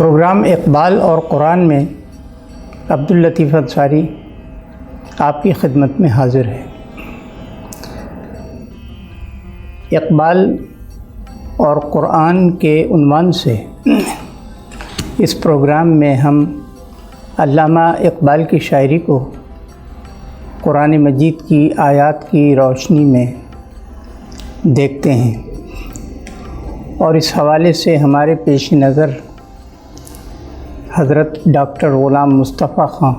Programme Iqbal اور قرآن میں عبداللطیف انصاری آپ کی خدمت میں حاضر ہے۔ اقبال اور قرآن کے عنوان سے اس پروگرام میں ہم علامہ اقبال کی شاعری کو قرآن مجید کی آیات کی روشنی میں دیکھتے ہیں، اور اس حوالے سے ہمارے پیش نظر حضرت ڈاکٹر غلام مصطفیٰ خان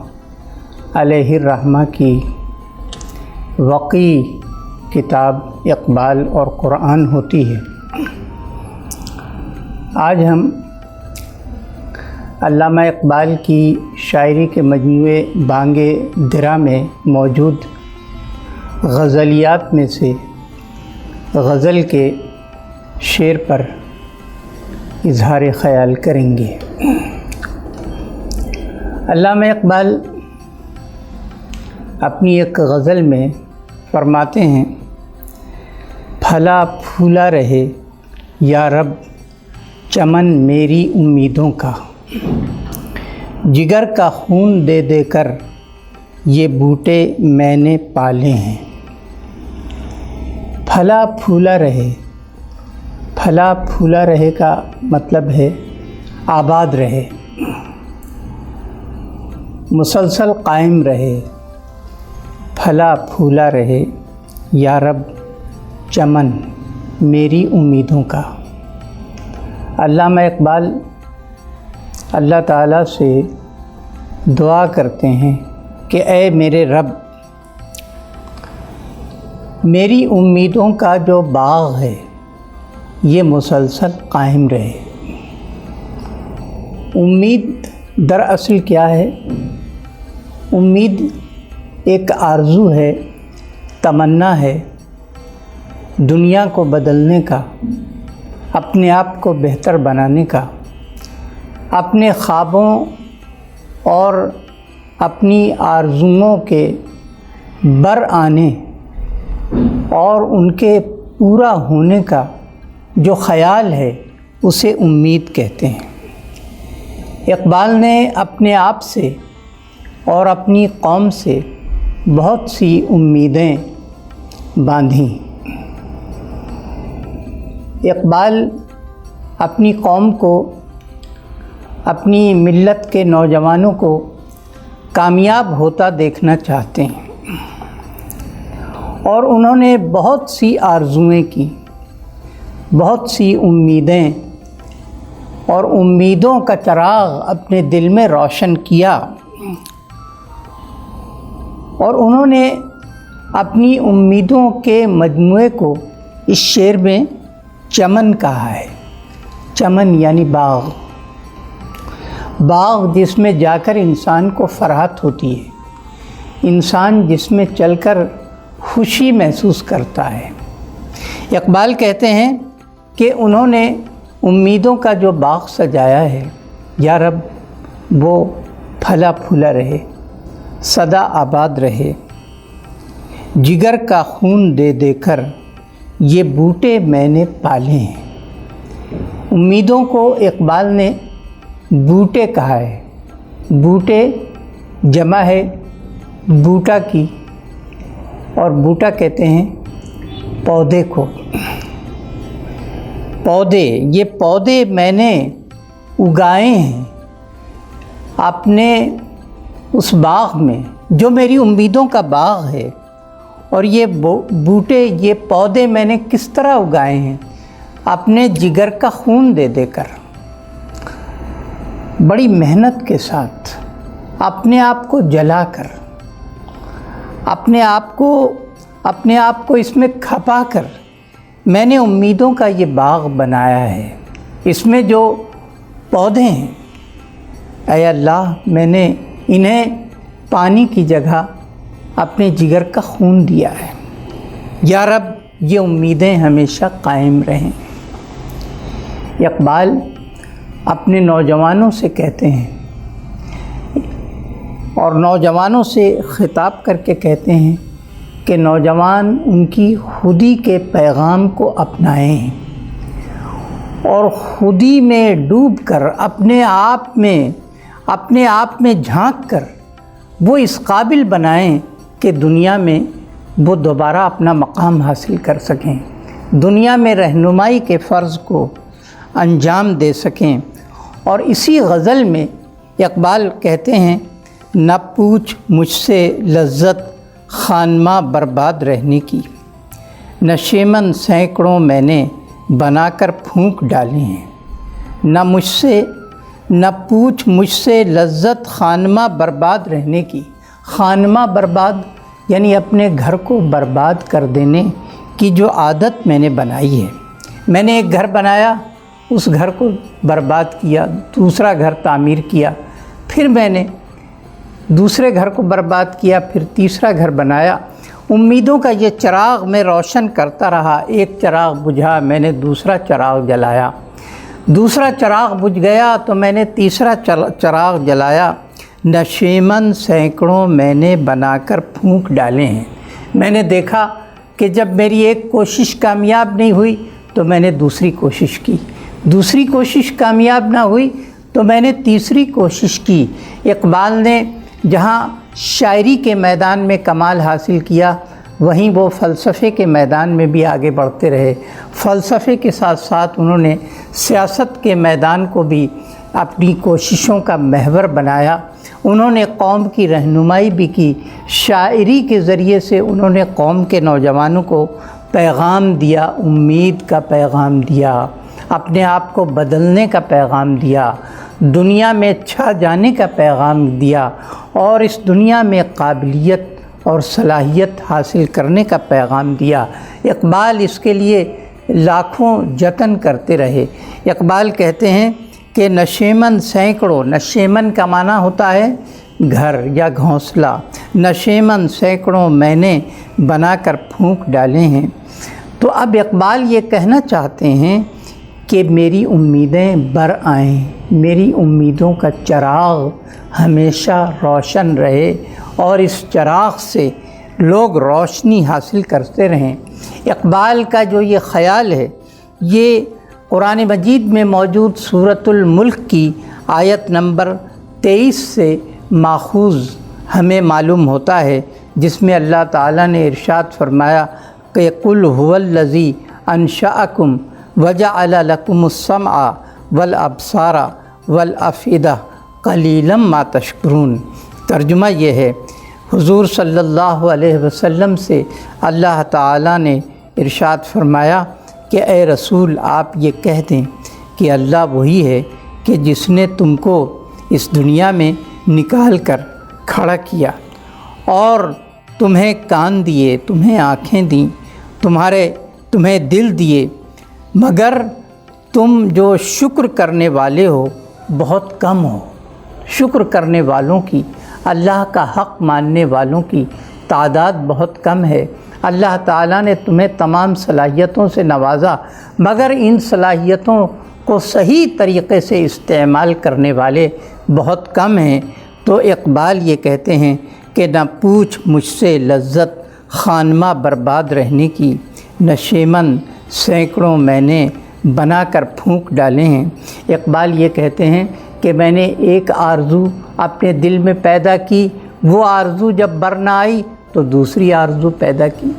علیہ الرحمہ کی وقی کتاب اقبال اور قرآن ہوتی ہے۔ آج ہم علامہ اقبال کی شاعری کے مجموعے بانگ درا میں موجود غزلیات میں سے غزل کے شعر پر اظہار خیال کریں گے۔ علامہ اقبال اپنی ایک غزل میں فرماتے ہیں، پھلا پھولا رہے یا رب چمن میری امیدوں کا، جگر کا خون دے دے کر یہ بوٹے میں نے پالے ہیں۔ پھلا پھولا رہے، پھلا پھولا رہے کا مطلب ہے آباد رہے، مسلسل قائم رہے، پھلا پھولا رہے یا رب چمن میری امیدوں کا۔ علامہ اقبال اللہ تعالیٰ سے دعا کرتے ہیں کہ اے میرے رب، میری امیدوں کا جو باغ ہے یہ مسلسل قائم رہے۔ امید دراصل کیا ہے؟ امید ایک آرزو ہے، تمنا ہے دنیا کو بدلنے کا، اپنے آپ کو بہتر بنانے کا، اپنے خوابوں اور اپنی آرزوؤں کے بر آنے اور ان کے پورا ہونے کا جو خیال ہے اسے امید کہتے ہیں۔ اقبال نے اپنے آپ سے اور اپنی قوم سے بہت سی امیدیں باندھیں۔ اقبال اپنی قوم کو، اپنی ملت کے نوجوانوں کو کامیاب ہوتا دیکھنا چاہتے ہیں، اور انہوں نے بہت سی آرزوئیں کی، بہت سی امیدیں اور امیدوں کا چراغ اپنے دل میں روشن کیا، اور انہوں نے اپنی امیدوں کے مجموعے کو اس شعر میں چمن کہا ہے۔ چمن یعنی باغ، باغ جس میں جا کر انسان کو فرحت ہوتی ہے، انسان جس میں چل کر خوشی محسوس کرتا ہے۔ اقبال کہتے ہیں کہ انہوں نے امیدوں کا جو باغ سجایا ہے، یا رب وہ پھلا پھولا رہے، سدا آباد رہے، جگر کا خون دے دے کر یہ بوٹے میں نے پالے ہیں۔ امیدوں کو اقبال نے بوٹے کہا ہے۔ بوٹے جمع ہے بوٹا کی، اور بوٹا کہتے ہیں پودے کو۔ پودے، یہ پودے میں نے اگائے ہیں اپنے اس باغ میں جو میری امیدوں کا باغ ہے، اور یہ بوٹے، یہ پودے میں نے کس طرح اگائے ہیں؟ اپنے جگر کا خون دے دے کر، بڑی محنت کے ساتھ، اپنے آپ کو جلا کر، اپنے آپ کو اس میں کھپا کر میں نے امیدوں کا یہ باغ بنایا ہے۔ اس میں جو پودے ہیں، اے اللہ، میں نے انہیں پانی کی جگہ اپنے جگر کا خون دیا ہے۔ یا رب یہ امیدیں ہمیشہ قائم رہیں۔ اقبال اپنے نوجوانوں سے کہتے ہیں، اور نوجوانوں سے خطاب کر کے کہتے ہیں کہ نوجوان ان کی خودی کے پیغام کو اپنائیں، اور خودی میں ڈوب کر اپنے آپ میں جھانک کر وہ اس قابل بنائیں کہ دنیا میں وہ دوبارہ اپنا مقام حاصل کر سکیں، دنیا میں رہنمائی کے فرض کو انجام دے سکیں۔ اور اسی غزل میں اقبال کہتے ہیں، نہ پوچھ مجھ سے لذت خانماں برباد رہنے کی، نشیمن سینکڑوں میں نے بنا کر پھونک ڈالے ہیں۔ نہ پوچھ مجھ سے لذت خانماں برباد رہنے کی۔ خانماں برباد یعنی اپنے گھر کو برباد کر دینے کی جو عادت میں نے بنائی ہے۔ میں نے ایک گھر بنایا، اس گھر کو برباد کیا، دوسرا گھر تعمیر کیا، پھر میں نے دوسرے گھر کو برباد کیا، پھر تیسرا گھر بنایا۔ امیدوں کا یہ چراغ میں روشن کرتا رہا، ایک چراغ بجھا، میں نے دوسرا چراغ جلایا، دوسرا چراغ بجھ گیا تو میں نے تیسرا چراغ جلایا۔ نشیمن سینکڑوں میں نے بنا کر پھونک ڈالے ہیں۔ میں نے دیکھا کہ جب میری ایک کوشش کامیاب نہیں ہوئی تو میں نے دوسری کوشش کی، دوسری کوشش کامیاب نہ ہوئی تو میں نے تیسری کوشش کی۔ اقبال نے جہاں شاعری کے میدان میں کمال حاصل کیا، وہیں وہ فلسفے کے میدان میں بھی آگے بڑھتے رہے۔ فلسفے کے ساتھ ساتھ انہوں نے سیاست کے میدان کو بھی اپنی کوششوں کا محور بنایا۔ انہوں نے قوم کی رہنمائی بھی کی، شاعری کے ذریعے سے انہوں نے قوم کے نوجوانوں کو پیغام دیا، امید کا پیغام دیا، اپنے آپ کو بدلنے کا پیغام دیا، دنیا میں چھا جانے کا پیغام دیا، اور اس دنیا میں قابلیت اور صلاحیت حاصل کرنے کا پیغام دیا۔ اقبال اس کے لیے لاکھوں جتن کرتے رہے۔ اقبال کہتے ہیں کہ نشیمن سینکڑوں، نشیمن کا معنی ہوتا ہے گھر یا گھونسلہ، نشیمن سینکڑوں میں نے بنا کر پھونک ڈالے ہیں۔ تو اب اقبال یہ کہنا چاہتے ہیں کہ میری امیدیں بر آئیں، میری امیدوں کا چراغ ہمیشہ روشن رہے اور اس چراغ سے لوگ روشنی حاصل کرتے رہیں۔ اقبال کا جو یہ خیال ہے، یہ قرآن مجید میں موجود سورۃ الملک کی آیت نمبر 23 سے ماخوذ ہمیں معلوم ہوتا ہے، جس میں اللہ تعالیٰ نے ارشاد فرمایا کہ قُلْ هُوَ الَّذِي أَنشَأَكُمْ وَجَعَلَ لَكُمُ السَّمْعَ وَالْأَبْصَارَ وَالْأَفْئِدَةَ قَلِيلًا مَا تَشْكُرُونَ۔ ترجمہ یہ ہے، حضور صلی اللہ علیہ وسلم سے اللہ تعالیٰ نے ارشاد فرمایا کہ اے رسول آپ یہ کہہ دیں کہ اللہ وہی ہے کہ جس نے تم کو اس دنیا میں نکال کر کھڑا کیا اور تمہیں کان دیے، تمہیں آنکھیں دیں، تمہیں دل دیے، مگر تم جو شکر کرنے والے ہو بہت کم ہو۔ شکر کرنے والوں کی، اللہ کا حق ماننے والوں کی تعداد بہت کم ہے۔ اللہ تعالیٰ نے تمہیں تمام صلاحیتوں سے نوازا، مگر ان صلاحیتوں کو صحیح طریقے سے استعمال کرنے والے بہت کم ہیں۔ تو اقبال یہ کہتے ہیں کہ نہ پوچھ مجھ سے لذت خانماں برباد رہنے کی، نشیمن سینکڑوں میں نے بنا کر پھونک ڈالے ہیں۔ اقبال یہ کہتے ہیں کہ میں نے ایک آرزو اپنے دل میں پیدا کی، وہ آرزو جب بر نہ آئی تو دوسری آرزو پیدا کی،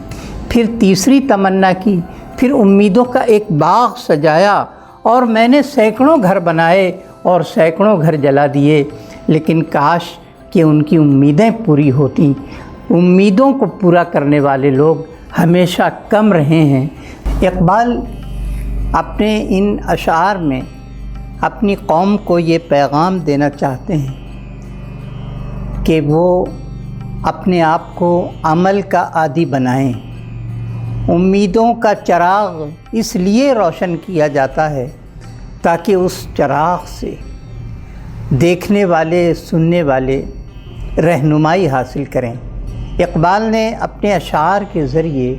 پھر تیسری تمنا کی، پھر امیدوں کا ایک باغ سجایا، اور میں نے سینکڑوں گھر بنائے اور سینکڑوں گھر جلا دیے، لیکن کاش کہ ان کی امیدیں پوری ہوتیں۔ امیدوں کو پورا کرنے والے لوگ ہمیشہ کم رہے ہیں۔ اقبال اپنے ان اشعار میں اپنی قوم کو یہ پیغام دینا چاہتے ہیں کہ وہ اپنے آپ کو عمل کا عادی بنائیں۔ امیدوں کا چراغ اس لیے روشن کیا جاتا ہے تاکہ اس چراغ سے دیکھنے والے، سننے والے رہنمائی حاصل کریں۔ اقبال نے اپنے اشعار کے ذریعے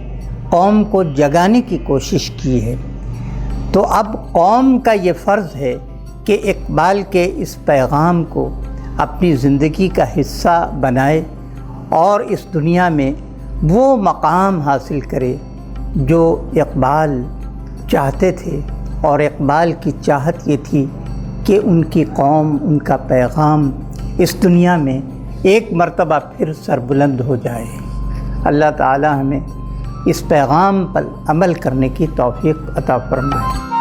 قوم کو جگانے کی کوشش کی ہے۔ تو اب قوم کا یہ فرض ہے کہ اقبال کے اس پیغام کو اپنی زندگی کا حصہ بنائے اور اس دنیا میں وہ مقام حاصل کرے جو اقبال چاہتے تھے اور اقبال کی چاہت یہ تھی کہ ان کی قوم، ان کا پیغام اس دنیا میں ایک مرتبہ پھر سربلند ہو جائے۔ اللہ تعالی ہمیں اس پیغام پر عمل کرنے کی توفیق عطا فرمائے۔